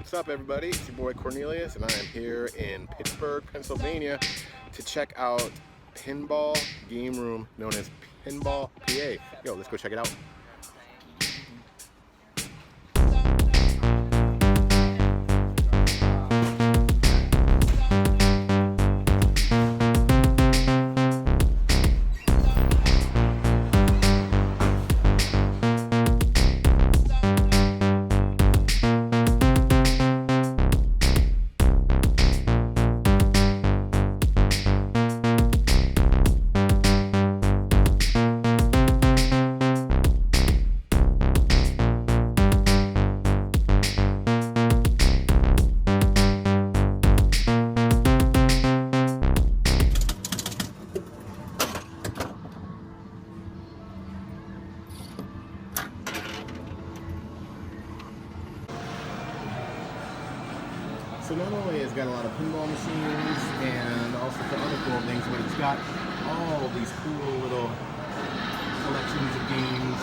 What's up, everybody? It's your boy Cornelius, and I am here in Pittsburgh, Pennsylvania to check out Pinball Game Room known as Pinball PA. Yo, let's go check it out. So not only has it got a lot of pinball machines and also some other cool things, but it's got all these cool little collections of games.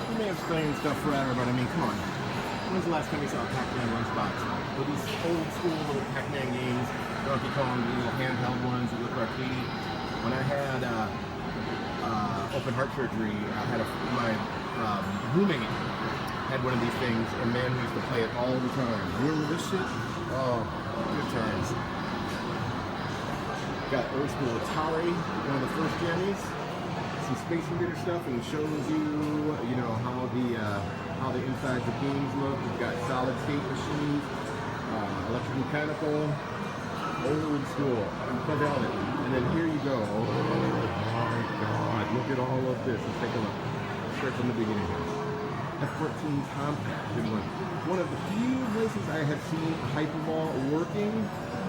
You may have explained stuff forever, but I mean, come on. When's the last time you saw a Pac-Man lunchbox? With these old school little Pac-Man games, Donkey Kong, the little handheld ones that look arcadey. When I had open heart surgery, I had my roommate had one of these things, and man, we used to play it all the time. Remember this shit? Oh, good times. Got old school Atari, one of the first jammies. Some Space Invaders stuff, and it shows you know, how the insides of games look. We've got solid state machines, electromechanical, old school, fidelity. And then here you go. Oh my God! Look at all of this. Let's take a look. Start from the beginning here. F-14 compact, good one. One of the few places I have seen Hyperball working.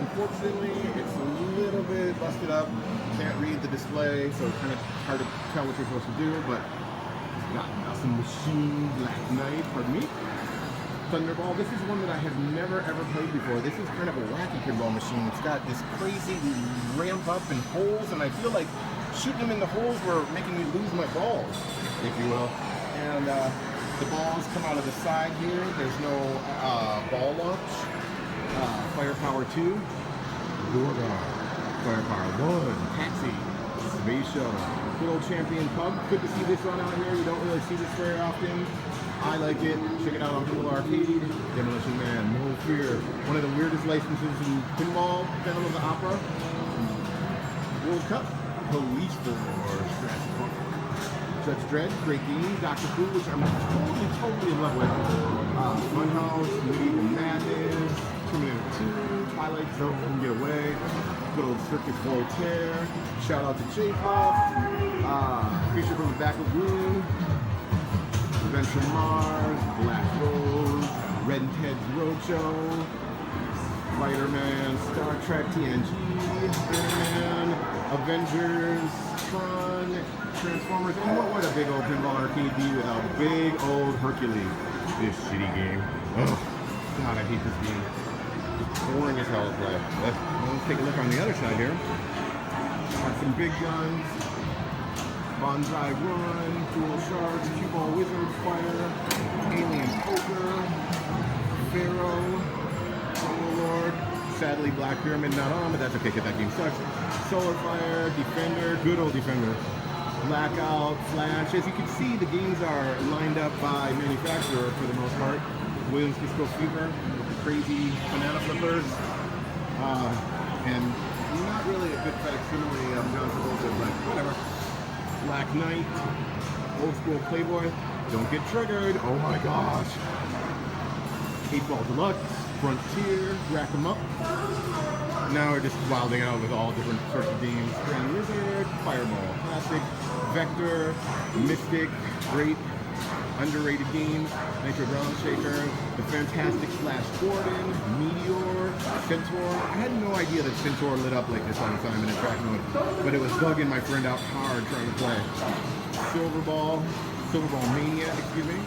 Unfortunately, it's a little bit busted up. Can't read the display, so it's kind of hard to tell what you're supposed to do, but it's got some machine Black Knight, pardon me. Thunderball, this is one that I have never ever played before. This is kind of a wacky pinball machine. It's got this crazy ramp up and holes, and I feel like shooting them in the holes were making me lose my balls, if you will. And the balls come out of the side here. There's no ball launch. Firepower 2. Gorgon. Firepower 1. Taxi. Space Shuttle. Good old Champion Pub. Good to see this one out here. You don't really see this very often. I like it. Check it out on Pinball Arcade. Demolition Man. No Fear. One of the weirdest licenses in pinball. Phantom of the Opera. World Cup. Police Force. Judge Dredd, great game. Dr. Who, which I'm totally in love with. Funhouse, Medieval Madness, Terminator 2, Twilight Zone, Get Away, good old Circus Voltaire. Shout out to J-Pop. Creature from the Back of Room, Adventure Mars, Black Rose, Red and Ted's Roadshow, Spider-Man, Star Trek, TNG, Spider-Man, Avengers, Tron, Transformers, and what would a big old pinball arcade be without big old Hercules? This shitty game. Oh, God, I hate this game. It's boring as hell to play. Let's take a look on the other side here. Got some big guns. Bonsai Run, Dual Sharks, Cue Ball Wizard Fire, Alien Poker, Pharaoh, Solo Lord. Sadly, Black Pyramid not on, but that's okay because that game sucks. Solar Fire, Defender, good old Defender. Blackout, Flash. As you can see, the games are lined up by manufacturer for the most part. Williams Disco Fever, with the crazy banana flippers. And not really a good facsimile of John Travolta, but whatever. Black Knight, old school Playboy. Don't get triggered. Oh my gosh. 8-Ball Deluxe, Frontier, Rack 'em Up. Now we're just wilding out with all different sorts of games. Grand Wizard, Fireball, Classic, Vector, Mystic, great, underrated games. Nitro Ground Shaker, the fantastic Flash Gordon, Meteor, Centaur. I had no idea that Centaur lit up like this all the time in a track mode, but it was bugging my friend out hard trying to play. Silverball Mania, excuse me.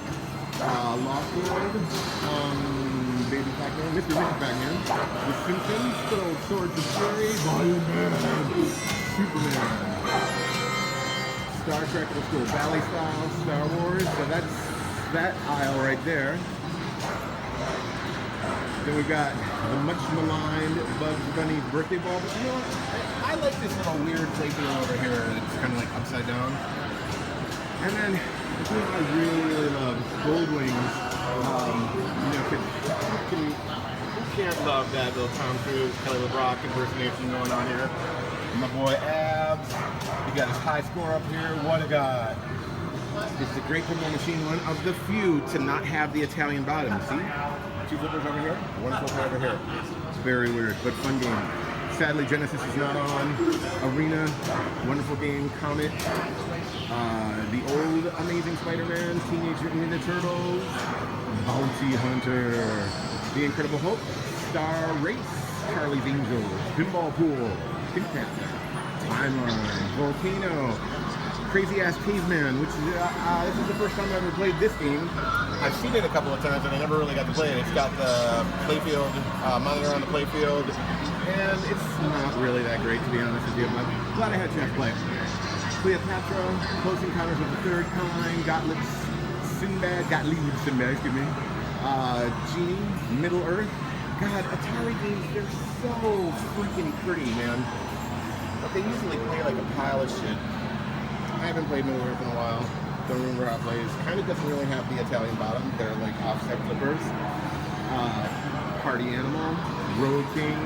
Lost World, Baby Pac-Man, Mr. Pac-Man, The Simpsons, good old Swords of Fury, Iron Man, Superman, Star Trek, let's go ballet style, Star Wars, so that's that aisle right there. Then we've got the much maligned Bugs Bunny birthday ball. But you know what? I like this little weird playfield over here. It's kind of like upside down. And then the thing I really love, Gold Wings. You know, who can't love that little Tom Cruise, Kelly LeBrock impersonation going on here? My boy Abs. He got his high score up here. What a guy. This is a great pinball machine, one of the few to not have the Italian bottom. See? 2 flippers over here, 1 flipper over here. It's very weird, but fun game. Sadly, Genesis is not on. Arena, wonderful game. Comet, the old Amazing Spider-Man, Teenage Mutant Ninja Turtles, Bounty Hunter, The Incredible Hulk, Star Race, Charlie's Angels, Pinball Pool, Pink Panther, Timeline, Volcano, Crazy Ass Caveman, which is, this is the first time I've ever played this game. I've seen it a couple of times and I never really got to play it. It's got the playfield, monitor on the playfield, and it's not really that great, to be honest with you, but I'm glad I had a chance to play it. Cleopatra, Close Encounters of the Third Kind, Gottlieb Sinbad, excuse me, Genie, Middle Earth. God, Atari games, they're so freaking pretty, man. But they usually play like a pile of shit. I haven't played Middle Earth in a while. Don't remember how it plays. Kind of doesn't really have the Italian bottom. They're like offset flippers. Party Animal, Road King,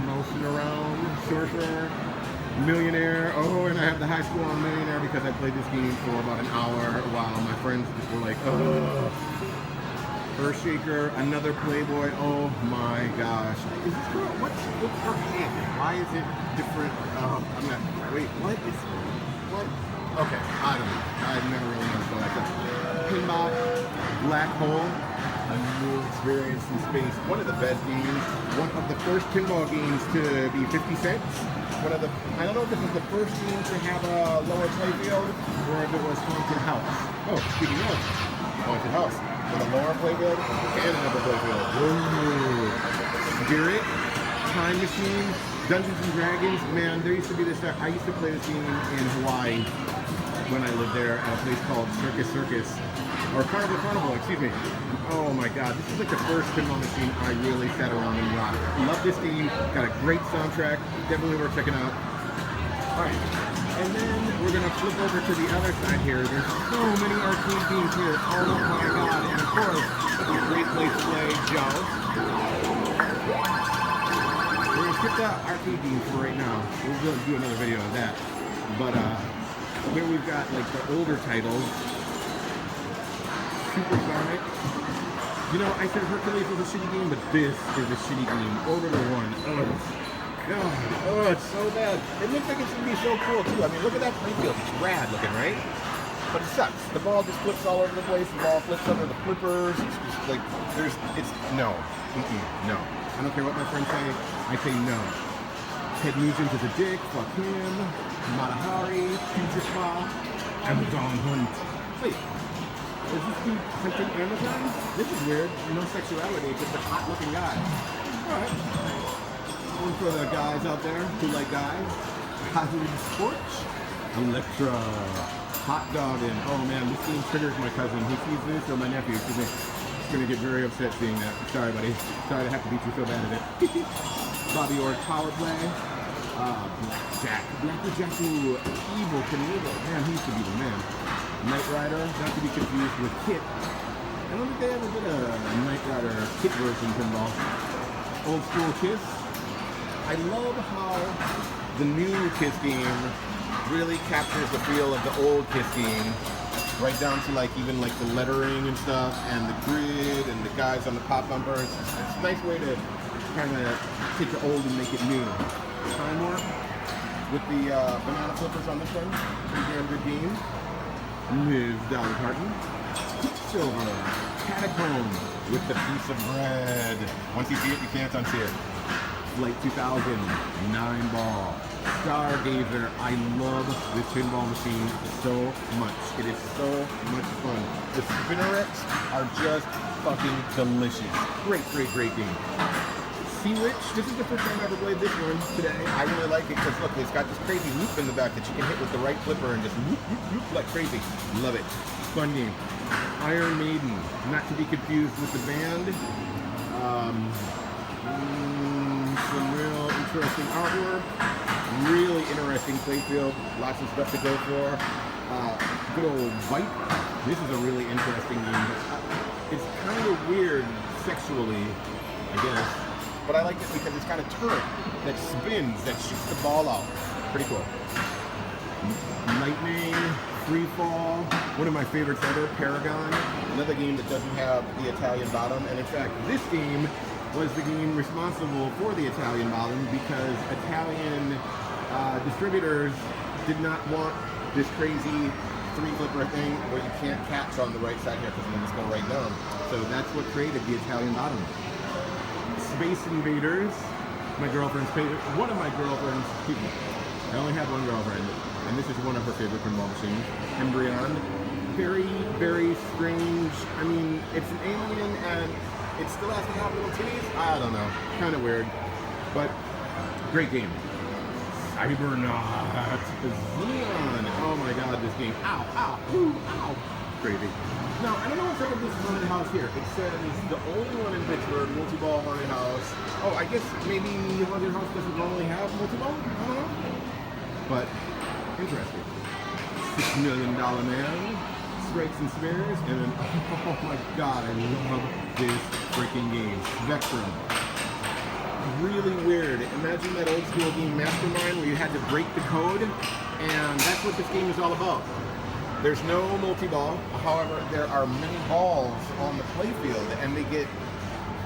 Mousing Around, Sorcerer, Millionaire. Oh, and I have the high score on Millionaire because I played this game for about an hour while my friends just were like, oh. Earthshaker, another Playboy. Oh my gosh. Is this girl? What's her hand? Why is it different? I'm not. Wait, what is. What? Okay, I don't know. I've never really noticed like that. Pinball, Black Hole, a new experience in space. One of the best games. One of the first pinball games to be 50 cents. One of the, I don't know if this was the first game to have a lower playfield or if it was Haunted House. Oh, speaking of Haunted House, with a lower playfield and another playfield. Ooh. Spirit, Time Machine, Dungeons and Dragons. Man, there used to be this. I used to play this game in Hawaii when I lived there at a place called Circus, or Carnival, excuse me. Oh my God, this is like the first pinball machine I really sat around and rocked. Love this game, got a great soundtrack, definitely worth checking out. Alright, and then we're gonna flip over to the other side here. There's so many arcade games here, oh my God, and of course, a great place to play Joe. We're gonna skip the arcade games for right now. We'll do another video of that. But here we've got like the older titles. Supersonic. You know, I said Hercules was a shitty game, but this is a shitty game. Orbital 1. Oh, God. Oh, it's so bad. It looks like it should be so cool, too. I mean, look at that playfield. It's rad looking, right? But it sucks. The ball just flips all over the place. The ball flips under the flippers. It's just like, no. No. I don't care what my friends say. I say no. Ted Nugent is a dick. Fuck him. Matahari. Future Spa. Amazon Hunt. Wait. Is this dude hunting Amazon? This is weird. No sexuality, just a hot-looking guy. Alright. One for the guys out there who like guys. Hazard Sports. Electra. Hot Doggin'. Oh man, this game triggers my cousin. He sees this, or my nephew. He's gonna get very upset seeing that. Sorry, buddy. Sorry to have to beat you so bad at it. Bobby Orr Power Play. Blacky Jacku, Evil Knievel. Man, he used to be the man. Knight Rider, not to be confused with Kit. I don't think they ever did a Knight Rider Kit version pinball. Old School Kiss. I love how the new Kiss game really captures the feel of the old Kiss game. Right down to like even like the lettering and stuff, and the grid, and the guys on the pop bumpers. It's a nice way to kind of take the old and make it new. Time Warp with the banana flippers on this one. Pretty damn good game. Ms. Dolly Parton. Silver. Catacomb with the piece of bread. Once you see it, you can't unsee it. Flight 2000. 9-ball. Stargazer. I love this pinball machine so much. It is so much fun. The spinnerets are just fucking delicious. Great, great, great game. Sea Witch, this is the first time I ever played this one today. I really like it because look, it's got this crazy loop in the back that you can hit with the right flipper and just loop, loop, loop like crazy. Love it. Fun game. Iron Maiden, not to be confused with the band. Some real interesting artwork. Really interesting playfield. Lots of stuff to go for. Good old bite. This is a really interesting game. It's kind of weird sexually, I guess. But I like it because it's got a turret that spins, that shoots the ball out. Pretty cool. Lightning, Free Fall, one of my favorites ever, Paragon, another game that doesn't have the Italian bottom. And in fact, this game was the game responsible for the Italian bottom because Italian distributors did not want this crazy three-flipper thing where you can't catch on the right side here because then it's going right down. So that's what created the Italian bottom. Space Invaders, my girlfriend's favorite, one of my girlfriend's people. I only have one girlfriend, and this is one of her favorite pinball machines. Embryon. Very, very strange. I mean, it's an alien and it still has to have little titties. I don't know. Kind of weird. But great game. Cybernaut. Xeon. Oh my god, this game. Ow, ow, ooh, ow. Crazy. Now, I don't know what's up with this haunted house here. It says the only one in Pittsburgh, multi-ball haunted house. Oh, I guess maybe haunted house doesn't normally have multi-ball? I don't know. But interesting. $6 Million Man, Strikes and Spares, and then oh my god, I love this freaking game. Spectrum. Really weird. Imagine that old school game Mastermind where you had to break the code, and that's what this game is all about. There's no multi-ball, however, there are many balls on the playfield, and they get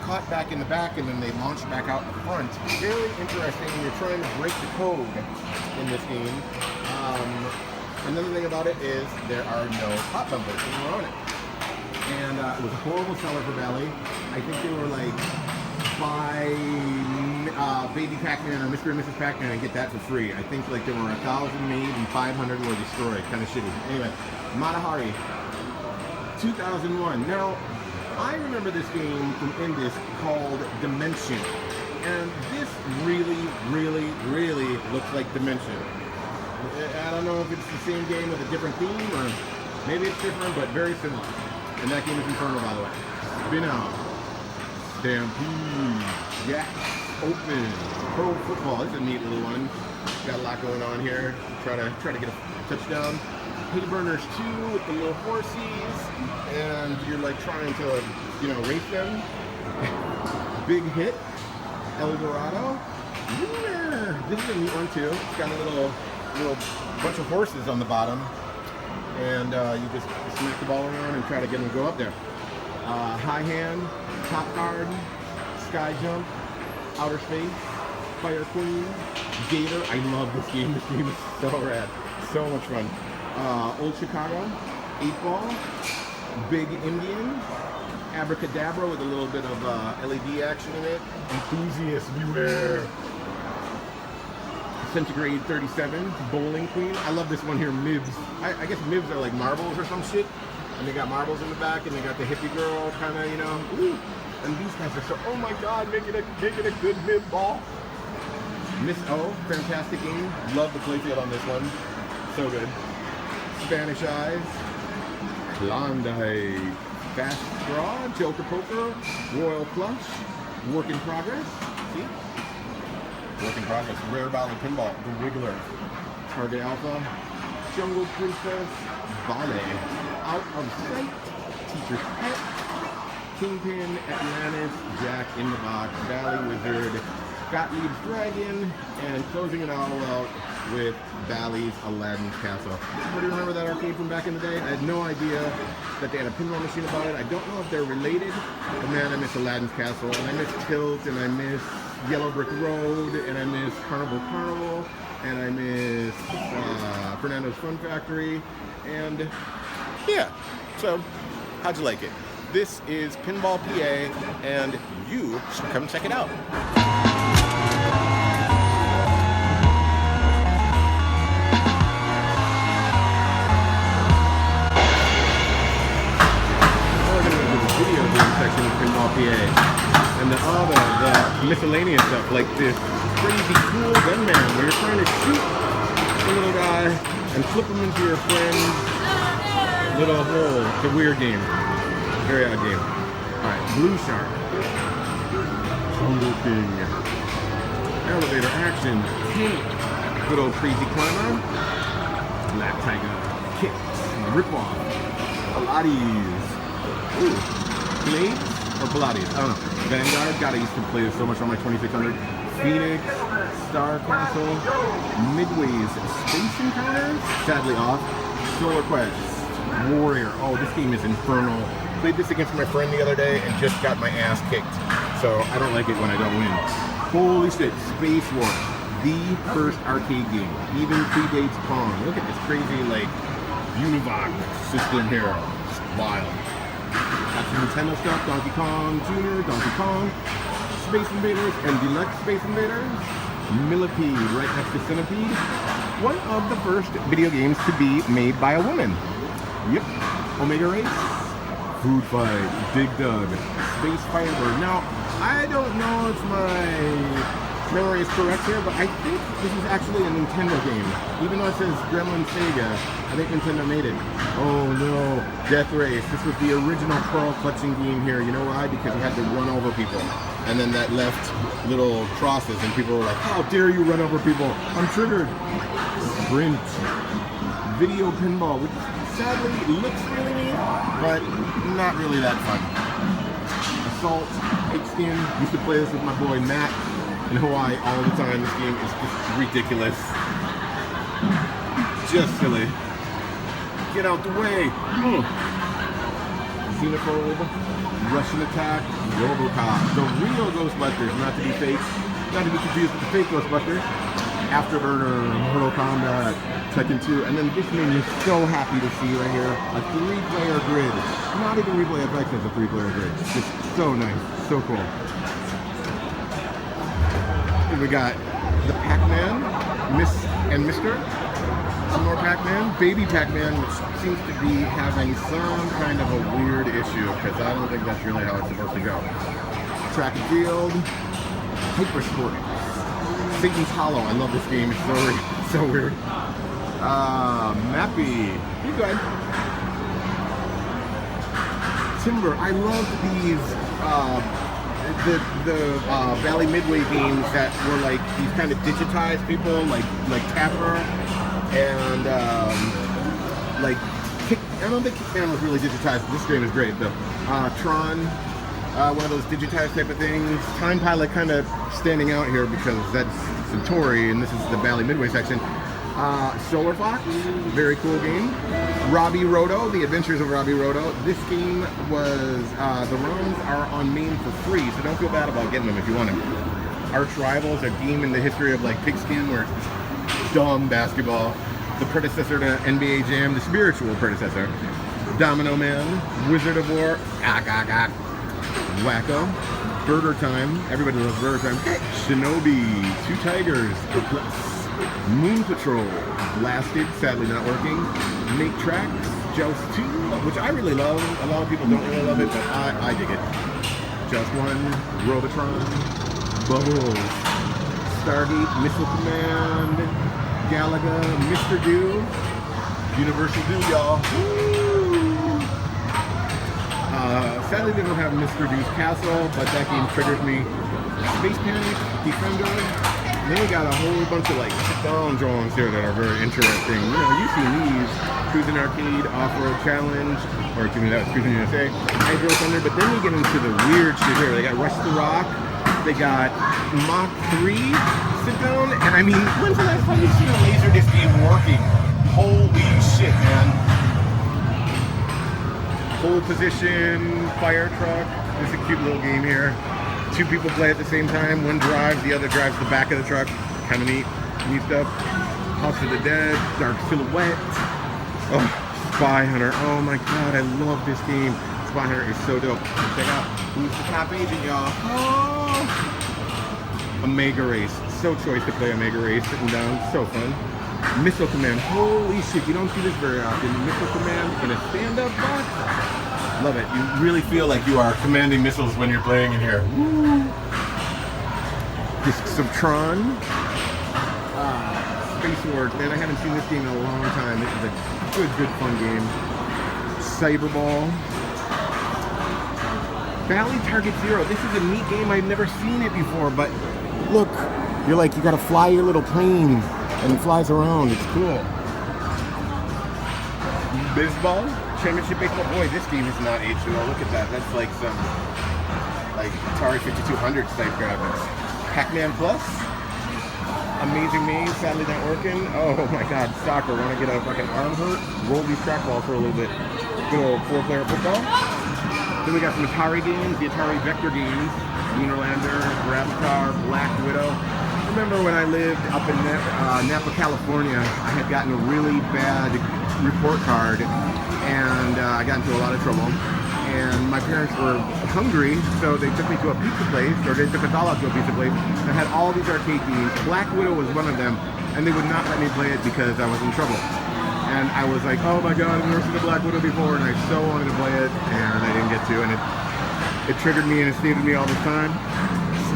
caught back in the back and then they launch back out in the front. Very interesting when you're trying to break the code in this game. Another thing about it is there are no pop bumpers anywhere on it. And it was a horrible seller for Bally. I think they were like, buy Baby Pac-Man or Mr. and Mrs. Pac-Man and get that for free. I think like there were 1,000 made and 500 were destroyed. Kind of shitty. Anyway, Matahari, 2001. Now, I remember this game from Indus called Dimension, and this really, really, really looks like Dimension. I don't know if it's the same game with a different theme, or maybe it's different, but very similar. And that game is Infernal, by the way. Spin Out, Stampede, Jack, Open, Pro Football. This is a neat little one. Got a lot going on here. Try to get a touchdown. Hay Burners 2 with the little horsies, and you're like trying to, you know, race them. Big Hit, El Dorado. Yeah, this is a neat one too. It's got a little bunch of horses on the bottom, and you just smack the ball around and try to get them to go up there. High Hand, Top Guard, Sky Jump, Outer Space, Fire Queen, Gator. I love this game. This game is so rad. So much fun. Old Chicago, 8-Ball, Big Indian, Abracadabra with a little bit of LED action in it. Enthusiast Beware. Centigrade 37, Bowling Queen. I love this one here, Mibs. I guess Mibs are like marbles or some shit. And they got marbles in the back, and they got the hippie girl kind of, you know. Ooh. And these guys are so, oh my god, make it a good Mib ball. Miss O, fantastic game. Love the playfield on this one. So good. Spanish Eyes, Klondike, Fast Straw, Joker Poker, Royal Plush, Work in Progress. See? Work in Progress. Rare Valley Pinball, The Wiggler, Target Alpha, Jungle Princess, Volley, Out of Sight, Teacher's Pet, Kingpin, Atlantis, Jack in the Box, Valley Wizard, Gottlieb's Dragon, and closing it all out with Bally's Aladdin's Castle. Everybody remember that arcade from back in the day? I had no idea that they had a pinball machine about it. I don't know if they're related, but man, I miss Aladdin's Castle, and I miss Tilt, and I miss Yellow Brick Road, and I miss Carnival, and I miss Fernando's Fun Factory, and yeah, so how'd you like it? This is Pinball PA, and you should come check it out. Video game section of Pinball PA, and the miscellaneous stuff like this crazy cool gunman where you're trying to shoot the little guy and flip him into your friend's little hole. It's a weird game, very odd game. All right, Blue Shark, Jungle King. Elevator action. Tank. Good old crazy climber. Black Tiger. Kick. Rip off. Pilates. Ooh. Blades or Pilates? I don't know. Vanguard. God, I used to play this so much on my 2600. Phoenix. Star Castle. Midway's Space Encounters. Sadly off. Solar Quest. Warrior. Oh, this game is infernal. Played this against my friend the other day and just got my ass kicked. So I don't like it when I don't win. Holy shit, Space War. The first arcade game. Even predates Pong. Look at this crazy, like, Univoc system here. It's wild. Got some Nintendo stuff. Donkey Kong Jr., Donkey Kong, Space Invaders, and Deluxe Space Invaders. Millipede, right next to Centipede. One of the first video games to be made by a woman. Yep. Omega Race. Food Fight, Dig Dug, Space Firebird. Now, I don't know if my memory is correct here, but I think this is actually a Nintendo game. Even though it says Gremlin Sega, I think Nintendo made it. Oh no, Death Race. This was the original pearl clutching game here. You know why? Because you had to run over people. And then that left little crosses, and people were like, how dare you run over people? I'm triggered. Sprint. Video pinball, which sadly looks really neat, but not really that fun. Assault, Pigskin. Used to play this with my boy Matt in Hawaii all the time. This game is just ridiculous. Just silly. Get out the way. Xenophobe, Russian Attack, Robocop. The real Ghostbusters, not to be fake, not to be confused with the fake Ghostbusters. Afterburner, Mortal Kombat, Tekken 2, and then this made me so happy to see right here a 3-player grid. Not even Replay FX has a 3-player grid. It's just so nice, so cool. And we got the Pac-Man, Miss and Mr. Some more Pac-Man, Baby Pac-Man, which seems to be having some kind of a weird issue because I don't think that's really how it's supposed to go. Track and Field, Hyper Sport. Satan's Hollow. I love this game. It's so weird. Mappy. You good? Timber. I love these the Valley Midway games that were like these kind of digitized people, like Tapper and like I don't think Kickman was really digitized. This game is great though. Tron. One of those digitized type of things. Time Pilot kind of standing out here because that's Centauri and this is the Valley Midway section. Solar Fox, very cool game. Robbie Roto, The Adventures of Robbie Roto. This game was, the ROMs are on MAME for free, so don't feel bad about getting them if you want them. Arch Rivals, a game in the history of like Pigskin where it's dumb basketball. The predecessor to NBA Jam, the spiritual predecessor. Domino Man, Wizard of War, Wacko, Burger Time, everybody loves Burger Time, Shinobi, Two Tigers, Moon Patrol, Blasted, sadly not working, Make Tracks, Joust 2, which I really love. A lot of people don't really love it, but I dig it. Just One, Robotron, Bubbles, Stargate, Missile Command, Galaga, Mr. Do, Universal Do, y'all. Sadly, they don't have Mr. Do's Castle, but that game triggers me. Space Panic, Defender. And then we got a whole bunch of like sit-down drawings here that are very interesting. You know, you've seen these. Cruising Arcade, Off-Road Challenge, or excuse me, that was Cruising USA, Hydro Thunder. But then we get into the weird shit here. They got Rush the Rock. They got Mach 3 sit-down. And I mean, when's the last time you've seen a Laserdisc game working? Holy shit, man. Pole position, fire truck. This is a cute little game here. Two people play at the same time. One drives, the other drives the back of the truck. Kind of neat stuff. House of the Dead, Dark Silhouette. Oh, Spy Hunter. Oh my god, I love this game. Spy Hunter is so dope. Check out who's the top agent, y'all. Oh, Omega Race. So choice to play Omega Race sitting down. So fun. Missile Command. Holy shit, you don't see this very often. Missile Command in a stand-up box. Love it. You really feel like you are commanding missiles when you're playing in here. Woo. Discs of Tron. Space Wars. Man, I haven't seen this game in a long time. This is a good fun game. Cyberball. Valley Target Zero. This is a neat game. I've never seen it before, but look, you're like, you gotta fly your little plane and it flies around. It's cool. Baseball, Championship Baseball. Boy, this game is not aged well. Look at that. That's like some Atari 5200 type graphics. Pac-Man Plus. Amazing Maze, sadly not working. Oh my god, soccer. Want to get a fucking arm hurt? Roll these trackballs for a little bit. Good old 4-player football. Then we got some Atari games, the Atari Vector games. Wienerlander, Grabstar, Black Widow. Remember when I lived up in Napa, California, I had gotten a really bad report card and I got into a lot of trouble. And my parents were hungry, so they took me to a pizza place, or they took us all out to a pizza place that had all these arcade games. Black Widow was one of them, and they would not let me play it because I was in trouble. And I was like, oh my god, I've never seen a Black Widow before, and I so wanted to play it, and I didn't get to, and it triggered me and it stayed with me all the time.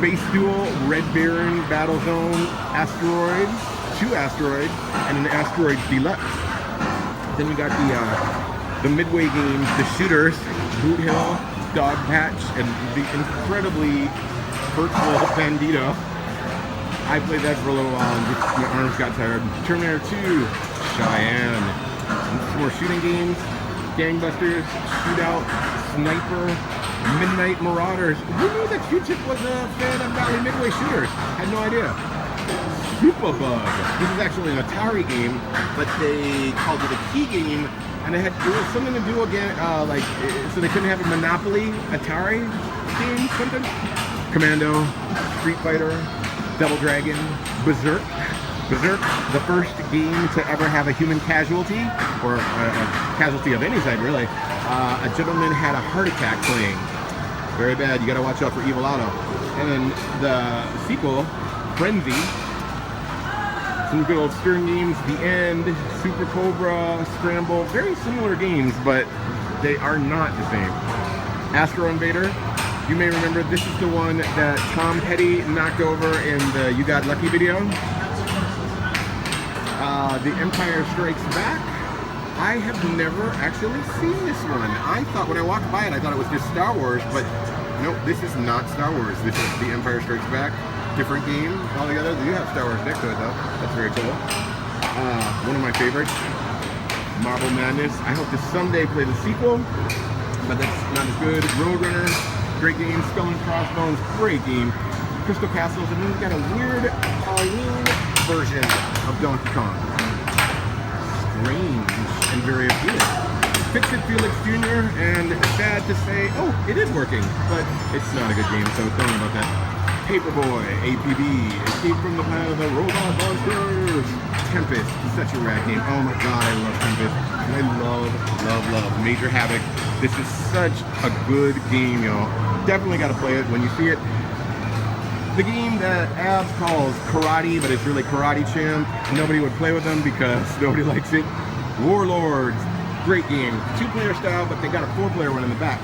Space Duel, Red Baron, Battle Zone, Asteroids, 2 Asteroids, and an Asteroids Deluxe. Then we got the Midway games, the shooters, Boot Hill, Dog Patch, and the incredibly hurtful Bandito. I played that for a little while and just, my arms got tired. Terminator 2, Cheyenne. Some more shooting games, Gangbusters, Shootout, Sniper, Midnight Marauders. Who knew that Q-Tip was a fan of Valley Midway shooters? Had no idea. Superbug. This is actually an Atari game, but they called it a key game. And it was something to do again, so they couldn't have a Monopoly Atari game, something? Commando, Street Fighter, Double Dragon, Berserk. Berserk, the first game to ever have a human casualty, or a casualty of any side really. A gentleman had a heart attack playing. Very bad, you gotta watch out for Evil Auto. And then the sequel, Frenzy. Some good old Stern games, The End, Super Cobra, Scramble, very similar games, but they are not the same. Astro Invader, you may remember this is the one that Tom Petty knocked over in the You Got Lucky video. The Empire Strikes Back, I have never actually seen this one. I thought when I walked by it, I thought it was just Star Wars, but nope, this is not Star Wars. This is The Empire Strikes Back. Different game altogether. You have Star Wars next to it though. That's very cool. One of my favorites, Marble Madness. I hope to someday play the sequel, but that's not as good. Roadrunner, great game. Skull and Crossbones, great game. Crystal Castles, and then we've got a weird Halloween version of Donkey Kong. Strange and very appealing. Fix-It Felix Jr. and sad to say, oh, it is working, but it's not a good game, so don't know about that. Paperboy, APB, Escape from the Planet of the Robot Monsters. Tempest, such a rad game. Oh my god, I love Tempest. And I love Major Havoc. This is such a good game, y'all. Definitely got to play it when you see it. The game that Abs calls Karate, but it's really Karate Champ. Nobody would play with them because nobody likes it. Warlords, great game. 2-player style, but they got a 4-player one in the back.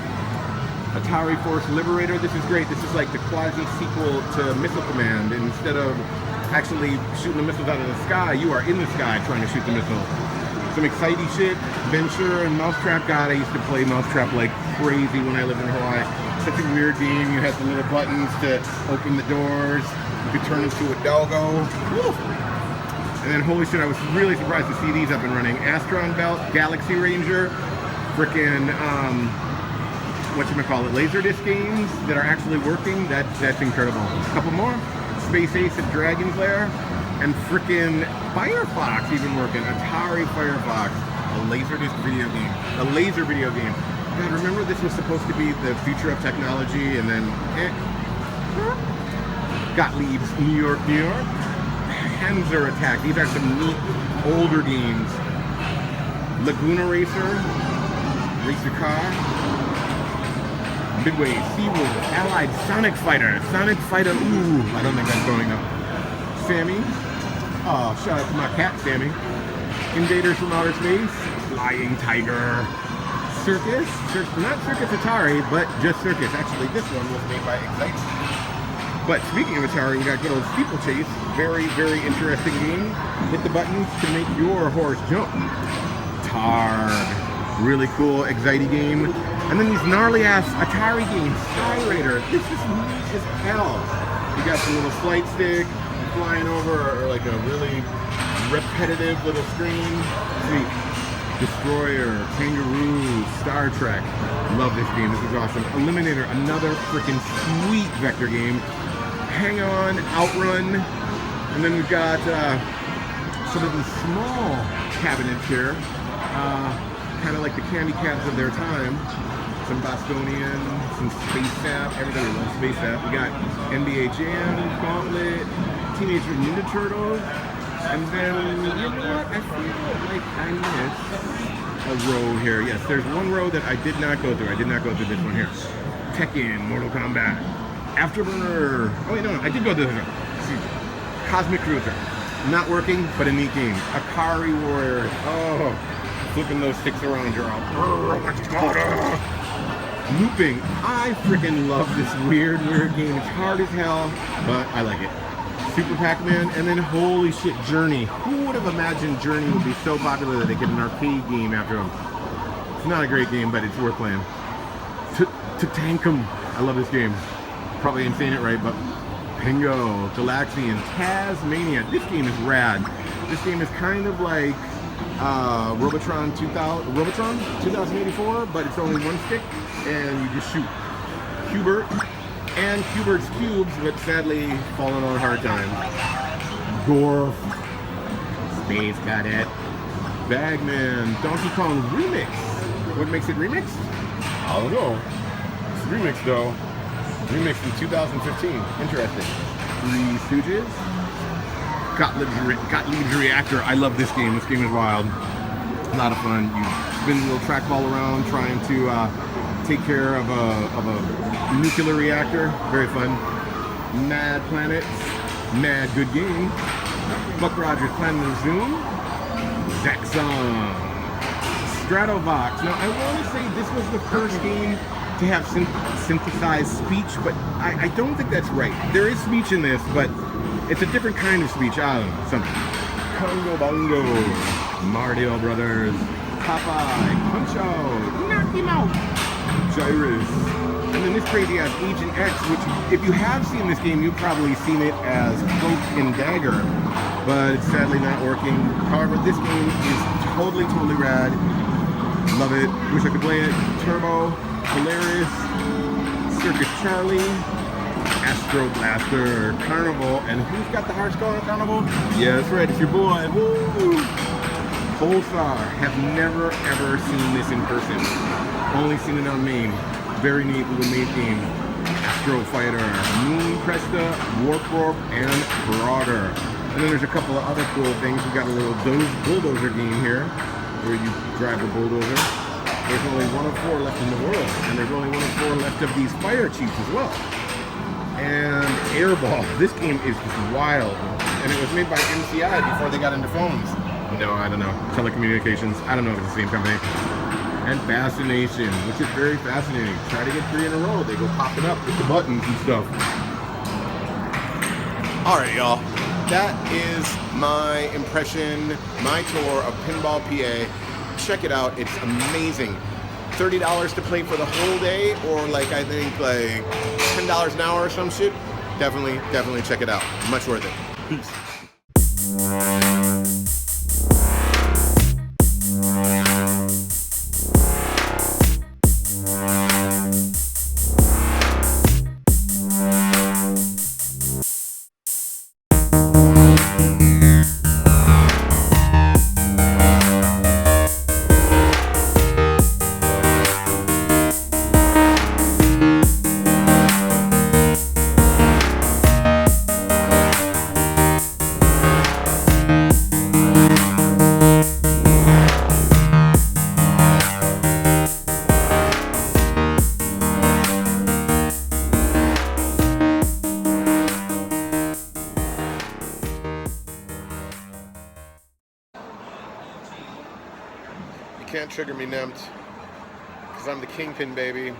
Atari Force Liberator, this is great. This is like the quasi-sequel to Missile Command. Instead of actually shooting the missiles out of the sky, you are in the sky trying to shoot the missile. Some exciting shit. Venture and Mousetrap. God, I used to play Mousetrap like crazy when I lived in Hawaii. Such a weird game. You had the little buttons to open the doors. You could turn into a doggo. Woo! And then, holy shit, I was really surprised to see these up and running. Astron Belt, Galaxy Ranger, frickin', whatchamacallit, Laserdisc games that are actually working. That's incredible. A couple more. Space Ace and Dragon's Lair. And frickin' Firefox even working. Atari Firefox. A Laserdisc video game. A laser video game. God, remember this was supposed to be the future of technology, and then Gottlieb's New York, New York. Panzer Attack. These are some neat older games. Laguna Racer. Racer Car. Midway, SeaWorld, Allied, Sonic Fighter. Sonic Fighter, ooh, I don't think that's going up. Sammy. Oh, shout out to my cat, Sammy. Invaders from Outer Space. Flying Tiger. Circus. Not Circus Atari, but just Circus. Actually, this one was made by Exquisite. But speaking of Atari, we got good old Steeplechase. Very, very interesting game. Hit the buttons to make your horse jump. Targ. Really cool, Exquisite game. And then these gnarly ass Atari games, Sky Raider. This is neat as hell. You got some little flight stick flying over, or like a really repetitive little screen. Sweet. Destroyer, Kangaroo, Star Trek. Love this game. This is awesome. Eliminator, another freaking sweet vector game. Hang On, Outrun. And then we've got some of these small cabinets here. Kind of like the candy cabs of their time. Some Bostonian, some Space Sap. Everybody loves Space Sap. We got NBA Jam, Gauntlet, Teenage Mutant Ninja Turtles. And then, you know what? I feel like I missed a row here. Yes, there's one row that I did not go through. I did not go through this one here. Tekken, Mortal Kombat, Afterburner. Oh, wait, no, I did go through this one. Cosmic Cruiser. Not working, but a neat game. Akari Warriors. Oh, flipping those sticks around, you're all. Looping. I freaking love this weird game. It's hard as hell, but I like it. Super Pac-Man, and then holy shit, Journey. Who would have imagined Journey would be so popular that they get an arcade game after them? It's not a great game, but it's worth playing. Tankum. I love this game. Probably ain't saying it right, but Pingo, Galaxian, Tasmania. This game is rad. This game is kind of like Robotron 2084, but it's only one stick, and you just shoot. Hubert. And Hubert's Cubes, but sadly fallen on hard times. Gorf, Space Cadet, Bagman, Donkey Kong Remix. What makes it remix? I don't know. It's remix though. Remix in 2015. Interesting. Three Stooges. Gottlieb's Reactor. I love this game. This game is wild. A lot of fun. You spin a little trackball around trying to take care of a nuclear reactor. Very fun. Mad Planets. Mad good game. Buck Rogers Planet of Zoom. Zaxxon. Stratovox. Now I want to say this was the first game to have synthesized speech, but I don't think that's right. There is speech in this, but it's a different kind of speech. I don't know. Something. Congo Bongo. Mario Brothers. Popeye. Punch Out. Knock him out. Gyrus. And then this crazy ass Agent X, which if you have seen this game, you've probably seen it as Cloak and Dagger, but it's sadly not working. However, this game is totally rad. Love it. Wish I could play it. Turbo, Polaris, Circus Charlie, Astro Blaster, Carnival, and who's got the hearts going on Carnival? Yeah, that's right, it's your boy. Woo! Pulsar. Have never ever seen this in person. Only seen it on main. Very neat little main game. Astro Fighter, Moon Cresta, Warp Warp, and Frogger. And then there's a couple of other cool things. We got a little bulldozer game here, where you drive the bulldozer. There's only 1 of 4 left in the world, and there's only 1 of 4 left of these fire chiefs as well. And Airball. This game is just wild, and it was made by MCI before they got into phones. No, I don't know. Telecommunications. I don't know if it's the same company. And Fascination, which is very fascinating. Try to get 3 in a row. They go popping up with the buttons and stuff. All right, y'all. That is my impression, my tour of Pinball PA. Check it out. It's amazing. $30 to play for the whole day, or like I think like $10 an hour or some shit. Definitely check it out. Much worth it. Peace. Can't trigger me, Nempt, because I'm the kingpin, baby.